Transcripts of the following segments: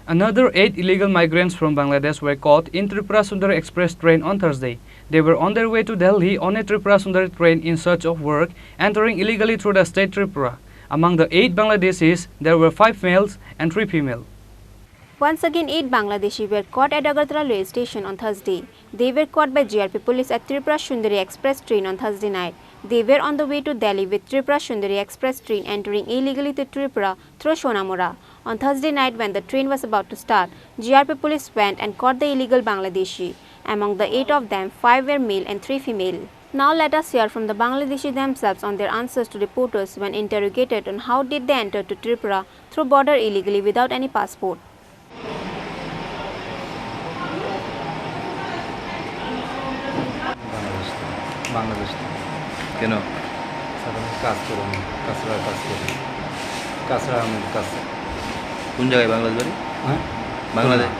Another 8 illegal migrants from Bangladesh were caught in Tripura Sundari Express train on Thursday. They were on their way to Delhi on a Tripura Sundari train in search of work, entering illegally through the state Tripura. Among the 8 Bangladeshis, there were 5 males and 3 female. Once again, 8 Bangladeshi were caught at Agartala railway station on Thursday. They were caught by GRP police at Tripura Sundari Express train on Thursday night. They were on the way to Delhi with Tripura Sundari Express train entering illegally to Tripura through Sonamura. On Thursday night, when the train was about to start, GRP police went and caught the illegal Bangladeshi. Among the 8 of them, 5 were male and 3 female. Now let us hear from the Bangladeshi themselves on their answers to reporters when interrogated on how did they enter to Tripura through border illegally without any passport. Bangladesh কেন sir আমি কাজ করি কাঁচড়ার কাজ করি কাঁচড়া আমি কাজ কোন জায়গায় বাংলাদেশ বাড়ি হ্যাঁ বাংলাদেশ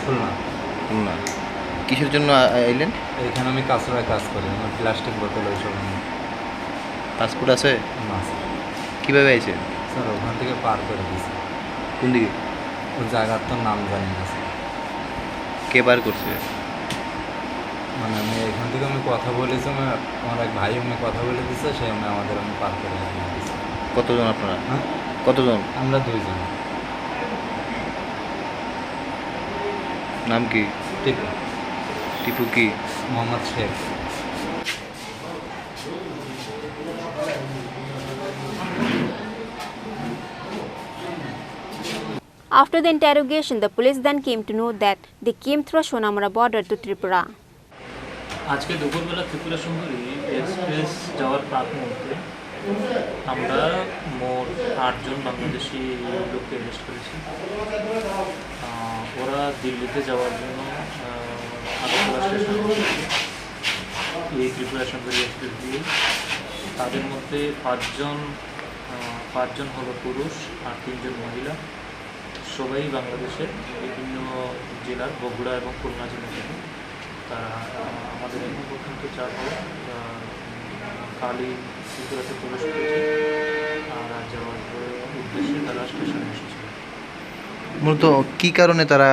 খুলনা খুলনা কিসের জন্য আইলেন এইখানে আমি কাঁচড়ায় কাজ করি আমার প্লাস্টিক বোতল ওইসব পাসপোর্ট আছে না স্যার কীভাবে আইছে স্যার ওখান থেকে পার করে দিয়েছি কোন দিকে ওই জায়গার তো নাম জানি না স্যার কে পার করছে মানে আমি এখান থেকে আমি কথা বলেছি আমার এক ভাই আমি কথা বলে দিচ্ছে সে আমাদের আমি পার করে দিয়েছি কতজন আপনারা হ্যাঁ কতজন আমরা 2 জন নাম কি টিপু টিপু কি Mohammad Sheikh After the interrogation, the police then came to know that they came through Sonamura border to Tripura. আজকে দুপুরবেলা ত্রিপুরা সুন্দরী এক্সপ্রেস যাওয়ার প্রাক মুহূর্তে আমরা মোট 8 জন বাংলাদেশি লোককে অ্যারেস্ট করেছি। ওরা দিল্লিতে যাওয়ার জন্য আগরতলা স্টেশন এই ত্রিপুরা সুন্দরী এক্সপ্রেস দিয়ে তাদের মধ্যে 5 জন হলো পুরুষ আর 3 জন মহিলা, সবাই বাংলাদেশের বিভিন্ন জেলার বগুড়া এবং খুলনা জেলা থেকে। তারা আমাদের এখন পর্যন্ত 4 হল কালি ত্রিপুরাতে প্রবেশ করেছে আর যাওয়ার উদ্দেশ্যে তারা স্টেশনে এসেছিল। মূলত কী কারণে তারা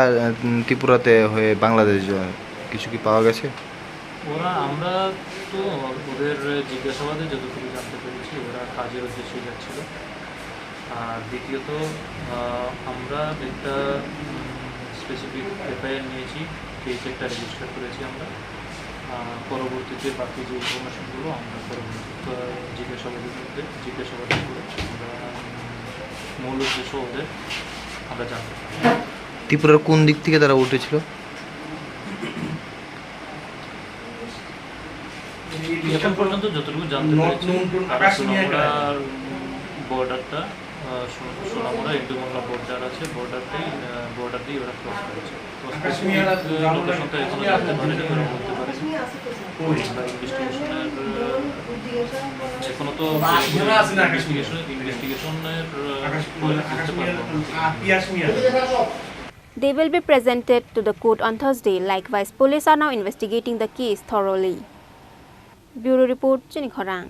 ত্রিপুরাতে হয়ে বাংলাদেশ কিছু কি পাওয়া গেছে? আমরা তো ওদের জিজ্ঞাসাবাদে যতটুকু জানতে পেরেছি ওরা কাজের উদ্দেশ্যে যাচ্ছিল। আর দ্বিতীয়ত আমরা একটা স্পেসিফিক এফআইআর নিয়েছি, কেস একটা রেজিস্টার করেছি আমরা। পরবর্তীতে বাকি যে ইনফরমেশনগুলো আমরা পরবর্তীতে জিজ্ঞাসাবাদের করে আমরা মূল উদ্দেশ্য ওদের আমরা জানতে পারি। ত্রিপুরার কোন দিক থেকে তারা উঠেছিল? এখন পর্যন্ত যতটুকু জানতে পেরেছি সোনামুড়ার বর্ডারটা সোনামুড়া ইন্দুমোল্লা বর্ডার আছে, বর্ডার দিয়ে ওরা ক্রস করেছে। লোকেশনটা এখনো জানতে পারেনি, ওরা বলতে পারেনি। ইনভেস্টিগেশনের এখনো তো ইনভেস্টিগেশনের বুঝতে পারবো। They will be presented to the court on Thursday. Likewise, police are now investigating the case thoroughly. Bureau Report, Chini Khorang.